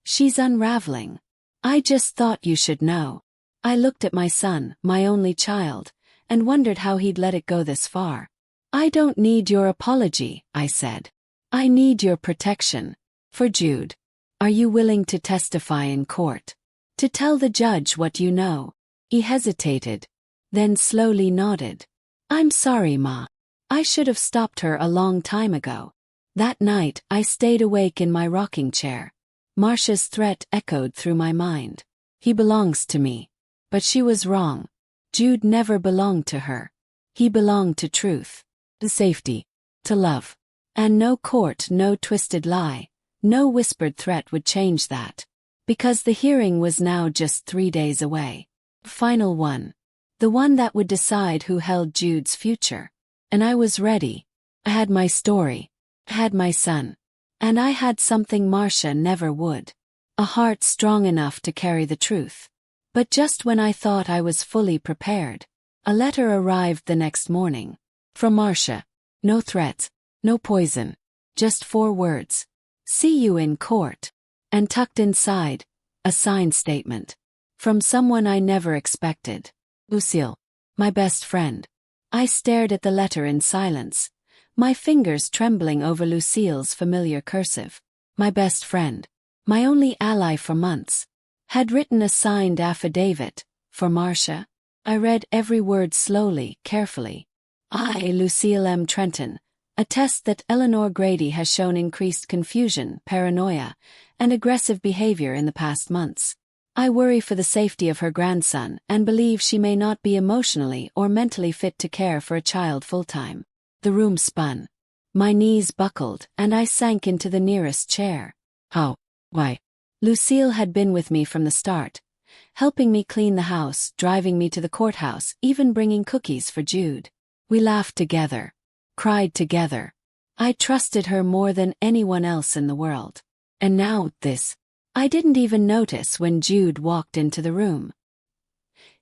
Speaker 1: she's unraveling. I just thought you should know." I looked at my son, my only child, and wondered how he'd let it go this far. "I don't need your apology," I said. "I need your protection. For Jude. Are you willing to testify in court? To tell the judge what you know?" He hesitated, then slowly nodded. "I'm sorry, Ma. I should have stopped her a long time ago." That night, I stayed awake in my rocking chair. Marcia's threat echoed through my mind. "He belongs to me." But she was wrong. Jude never belonged to her. He belonged to truth, to safety, to love. And no court, no twisted lie, no whispered threat would change that. Because the hearing was now just 3 days away. Final one. The one that would decide who held Jude's future. And I was ready. I had my story. I had my son. And I had something Marcia never would. A heart strong enough to carry the truth. But just when I thought I was fully prepared, a letter arrived the next morning. From Marcia. No threats, no poison. Just 4 words. "See you in court." And tucked inside, a signed statement. From someone I never expected. Lucille. My best friend. I stared at the letter in silence, my fingers trembling over Lucille's familiar cursive. My best friend. My only ally for months. Had written a signed affidavit, for Marcia. I read every word slowly, carefully. I, Lucille M. Trenton, attest that Eleanor Grady has shown increased confusion, paranoia, and aggressive behavior in the past months. I worry for the safety of her grandson and believe she may not be emotionally or mentally fit to care for a child full-time. The room spun. My knees buckled and I sank into the nearest chair. How? Why? Lucille had been with me from the start, helping me clean the house, driving me to the courthouse, even bringing cookies for Jude. We laughed together, cried together. I trusted her more than anyone else in the world. And now, this. I didn't even notice when Jude walked into the room.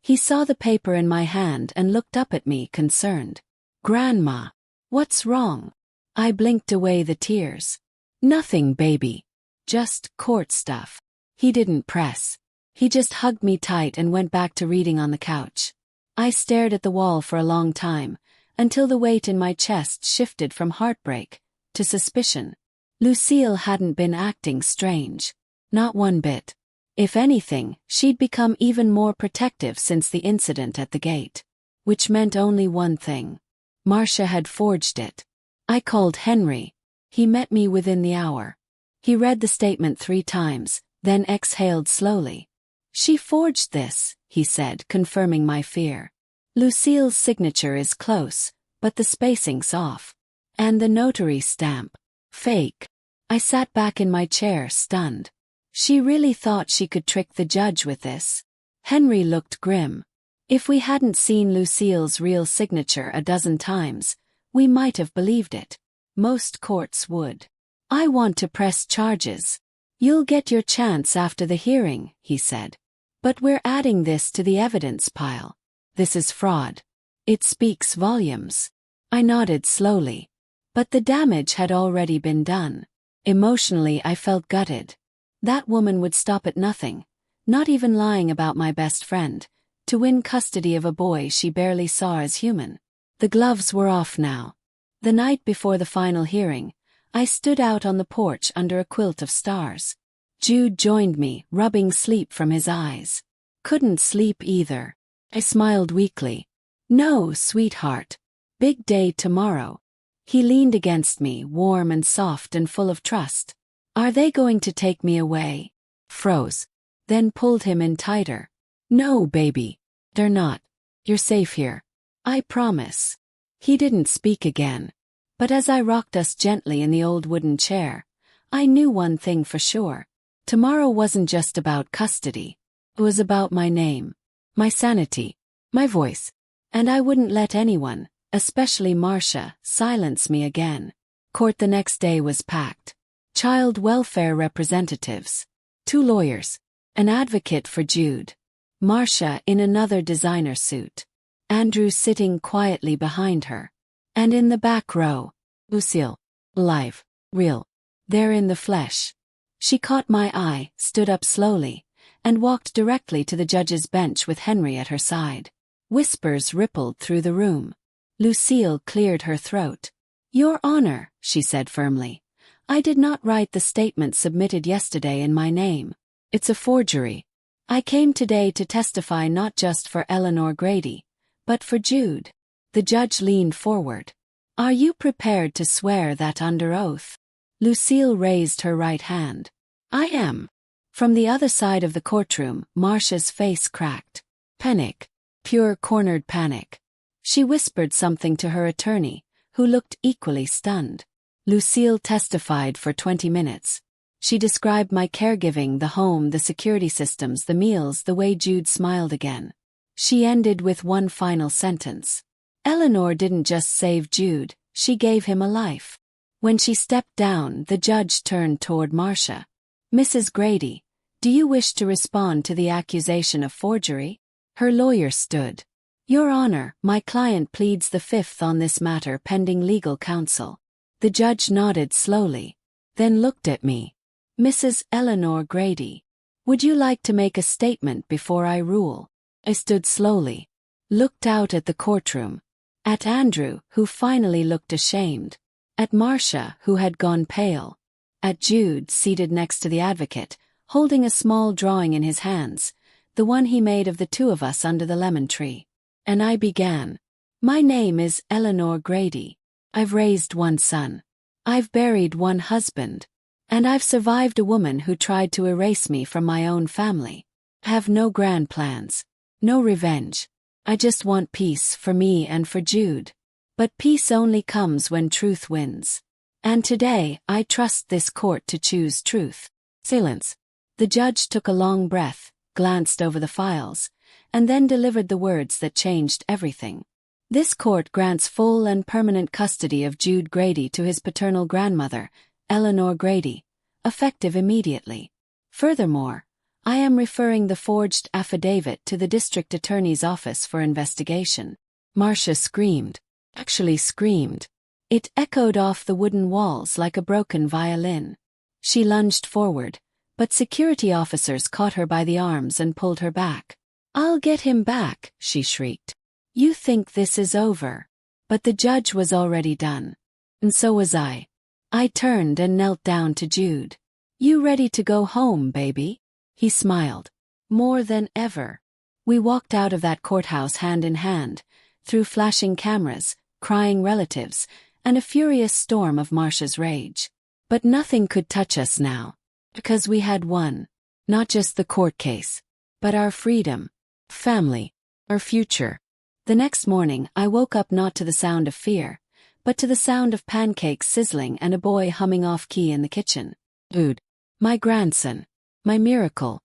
Speaker 1: He saw the paper in my hand and looked up at me concerned. "Grandma, what's wrong?" I blinked away the tears. "Nothing, baby. Just court stuff." He didn't press. He just hugged me tight and went back to reading on the couch. I stared at the wall for a long time, until the weight in my chest shifted from heartbreak to suspicion. Lucille hadn't been acting strange. Not one bit. If anything, she'd become even more protective since the incident at the gate. Which meant only one thing. Marcia had forged it. I called Henry. He met me within the hour. He read the statement 3 times, then exhaled slowly. "She forged this," he said, confirming my fear. "Lucille's signature is close, but the spacing's off. And the notary stamp. Fake." I sat back in my chair, stunned. She really thought she could trick the judge with this. Henry looked grim. If we hadn't seen Lucille's real signature a dozen times, we might have believed it. Most courts would. "I want to press charges." "You'll get your chance after the hearing," he said. "But we're adding this to the evidence pile. This is fraud. It speaks volumes." I nodded slowly. But the damage had already been done. Emotionally, I felt gutted. That woman would stop at nothing, not even lying about my best friend, to win custody of a boy she barely saw as human. The gloves were off now. The night before the final hearing, I stood out on the porch under a quilt of stars. Jude joined me, rubbing sleep from his eyes. "Couldn't sleep either." I smiled weakly. "No, sweetheart. Big day tomorrow." He leaned against me, warm and soft and full of trust. "Are they going to take me away?" Froze. Then pulled him in tighter. "No, baby. They're not. You're safe here. I promise." He didn't speak again. But as I rocked us gently in the old wooden chair, I knew one thing for sure. Tomorrow wasn't just about custody. It was about my name, my sanity, my voice. And I wouldn't let anyone, especially Marcia, silence me again. Court the next day was packed. Child welfare representatives, 2 lawyers, an advocate for Jude, Marcia in another designer suit, Andrew sitting quietly behind her, and in the back row, Lucille, live, real, there in the flesh. She caught my eye, stood up slowly, and walked directly to the judge's bench with Henry at her side. Whispers rippled through the room. Lucille cleared her throat. "Your Honor," she said firmly, "I did not write the statement submitted yesterday in my name. It's a forgery. I came today to testify not just for Eleanor Grady, but for Jude." The judge leaned forward. "Are you prepared to swear that under oath?" Lucille raised her right hand. "I am." From the other side of the courtroom, Marcia's face cracked. Panic. Pure cornered panic. She whispered something to her attorney, who looked equally stunned. Lucille testified for 20 minutes. She described my caregiving, the home, the security systems, the meals, the way Jude smiled again. She ended with one final sentence. "Eleanor didn't just save Jude, she gave him a life." When she stepped down, the judge turned toward Marcia. "Mrs. Grady, do you wish to respond to the accusation of forgery?" Her lawyer stood. "Your Honor, my client pleads the fifth on this matter pending legal counsel." The judge nodded slowly, then looked at me. "Mrs. Eleanor Grady, would you like to make a statement before I rule?" I stood slowly, looked out at the courtroom, at Andrew, who finally looked ashamed, at Marcia, who had gone pale, at Jude seated next to the advocate, holding a small drawing in his hands, the one he made of the 2 of us under the lemon tree. And I began. "My name is Eleanor Grady. I've raised 1 son. I've buried 1 husband. And I've survived a woman who tried to erase me from my own family. I have no grand plans. No revenge. I just want peace for me and for Jude. But peace only comes when truth wins. And today, I trust this court to choose truth." Silence. The judge took a long breath, glanced over the files, and then delivered the words that changed everything. This court grants full and permanent custody of Jude Grady to his paternal grandmother, Eleanor Grady, effective immediately. Furthermore, I am referring the forged affidavit to the district attorney's office for investigation. Marcia screamed. Actually screamed. It echoed off the wooden walls like a broken violin. She lunged forward, but security officers caught her by the arms and pulled her back. "I'll get him back," she shrieked. "You think this is over." But the judge was already done. And so was I. I turned and knelt down to Jude. "You ready to go home, baby?" He smiled. "More than ever." We walked out of that courthouse hand in hand, through flashing cameras, crying relatives, and a furious storm of Marcia's rage. But nothing could touch us now. Because we had won. Not just the court case, but our freedom, family, our future. The next morning I woke up not to the sound of fear, but to the sound of pancakes sizzling and a boy humming off-key in the kitchen. Dude. My grandson. My miracle.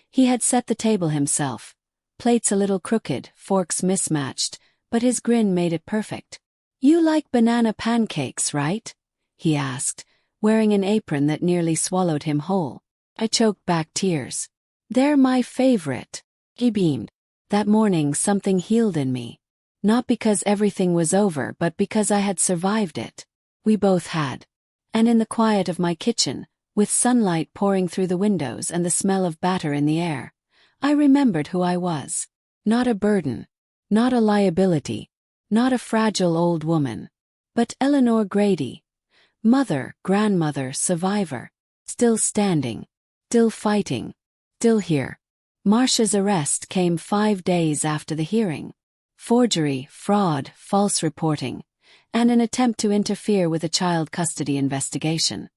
Speaker 1: He had set the table himself. Plates a little crooked, forks mismatched, but his grin made it perfect. "You like banana pancakes, right?" he asked, wearing an apron that nearly swallowed him whole. I choked back tears. "They're my favorite." He beamed. That morning something healed in me. Not because everything was over, but because I had survived it. We both had. And in the quiet of my kitchen, with sunlight pouring through the windows and the smell of batter in the air, I remembered who I was. Not a burden. Not a liability. Not a fragile old woman. But Eleanor Grady. Mother, grandmother, survivor. Still standing. Still fighting. Still here. Marcia's arrest came 5 days after the hearing. Forgery, fraud, false reporting, and an attempt to interfere with a child custody investigation.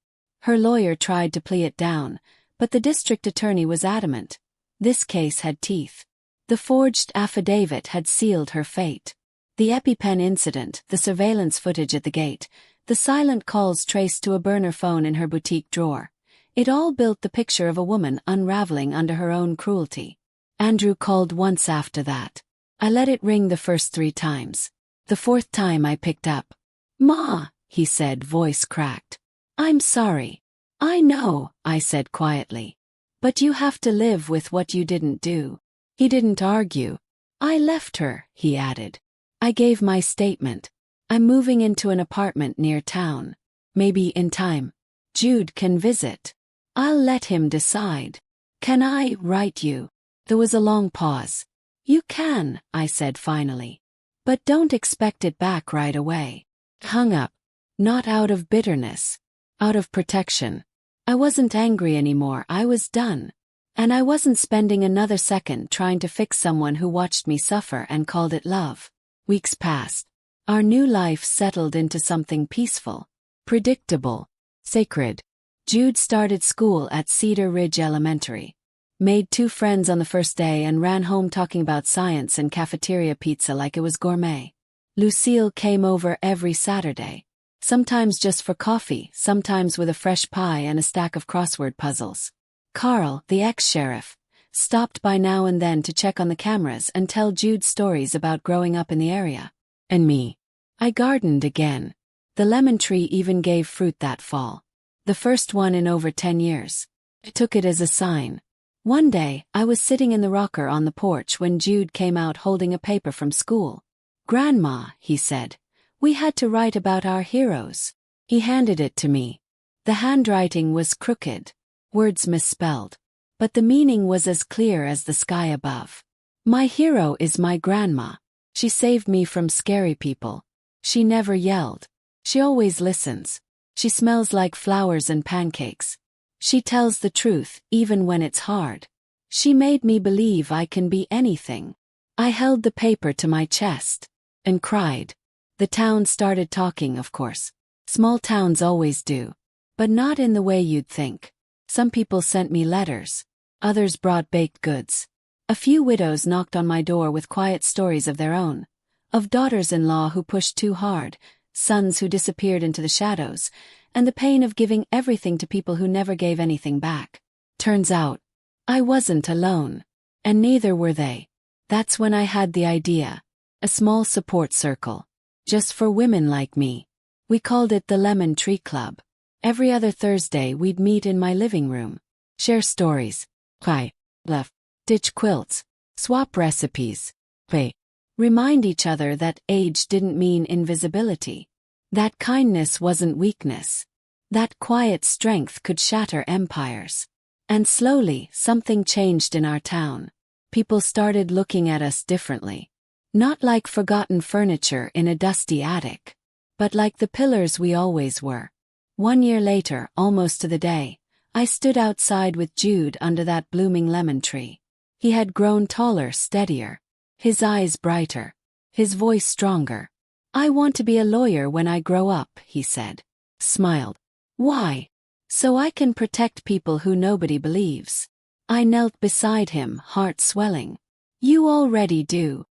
Speaker 1: Her lawyer tried to plea it down, but the district attorney was adamant. This case had teeth. The forged affidavit had sealed her fate. The EpiPen incident, the surveillance footage at the gate, the silent calls traced to a burner phone in her boutique drawer. It all built the picture of a woman unraveling under her own cruelty. Andrew called once after that. I let it ring the first 3 times. The 4th time I picked up. "Ma," he said, voice cracked. "I'm sorry." "I know," I said quietly. "But you have to live with what you didn't do." He didn't argue. "I left her," he added. "I gave my statement. I'm moving into an apartment near town. Maybe in time. Jude can visit. I'll let him decide. Can I write you?" There was a long pause. "You can," I said finally. "But don't expect it back right away." Hung up. Not out of bitterness. Out of protection. I wasn't angry anymore, I was done. And I wasn't spending another second trying to fix someone who watched me suffer and called it love. Weeks passed. Our new life settled into something peaceful. Predictable. Sacred. Jude started school at Cedar Ridge Elementary. Made 2 friends on the first day and ran home talking about science and cafeteria pizza like it was gourmet. Lucille came over every Saturday. Sometimes just for coffee, sometimes with a fresh pie and a stack of crossword puzzles. Carl, the ex-sheriff, stopped by now and then to check on the cameras and tell Jude stories about growing up in the area. And me. I gardened again. The lemon tree even gave fruit that fall. The first one in over 10 years. I took it as a sign. One day, I was sitting in the rocker on the porch when Jude came out holding a paper from school. "Grandma," he said, "we had to write about our heroes." He handed it to me. The handwriting was crooked. Words misspelled. But the meaning was as clear as the sky above. My hero is my grandma. She saved me from scary people. She never yelled. She always listens. She smells like flowers and pancakes. She tells the truth, even when it's hard. She made me believe I can be anything. I held the paper to my chest. And cried. The town started talking, of course. Small towns always do. But not in the way you'd think. Some people sent me letters. Others brought baked goods. A few widows knocked on my door with quiet stories of their own. Of daughters-in-law who pushed too hard, sons who disappeared into the shadows, and the pain of giving everything to people who never gave anything back. Turns out, I wasn't alone. And neither were they. That's when I had the idea. A small support circle. Just for women like me. We called it the Lemon Tree Club. Every other Thursday we'd meet in my living room. Share stories. Cry. Laugh. Ditch quilts. Swap recipes. Pay. Remind each other that age didn't mean invisibility. That kindness wasn't weakness. That quiet strength could shatter empires. And slowly, something changed in our town. People started looking at us differently. Not like forgotten furniture in a dusty attic, but like the pillars we always were. 1 year later, almost to the day, I stood outside with Jude under that blooming lemon tree. He had grown taller, steadier. His eyes brighter. His voice stronger. "I want to be a lawyer when I grow up," he said. Smiled. "Why?" "So I can protect people who nobody believes." I knelt beside him, heart swelling. "You already do."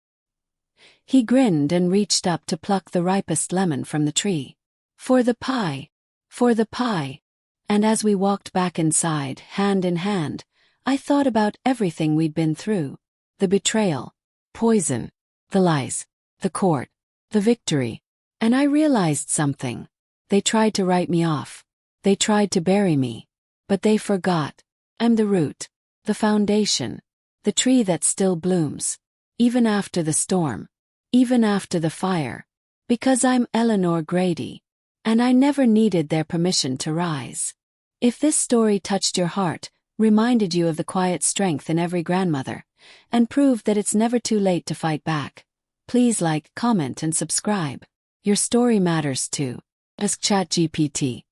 Speaker 1: He grinned and reached up to pluck the ripest lemon from the tree. "For the pie. For the pie." And as we walked back inside, hand in hand, I thought about everything we'd been through. The betrayal. Poison. The lies. The court. The victory. And I realized something. They tried to write me off. They tried to bury me. But they forgot. I'm the root. The foundation. The tree that still blooms. Even after the storm. Even after the fire. Because I'm Eleanor Grady. And I never needed their permission to rise. If this story touched your heart, reminded you of the quiet strength in every grandmother, and proved that it's never too late to fight back, please like, comment and subscribe. Your story matters too. Ask ChatGPT.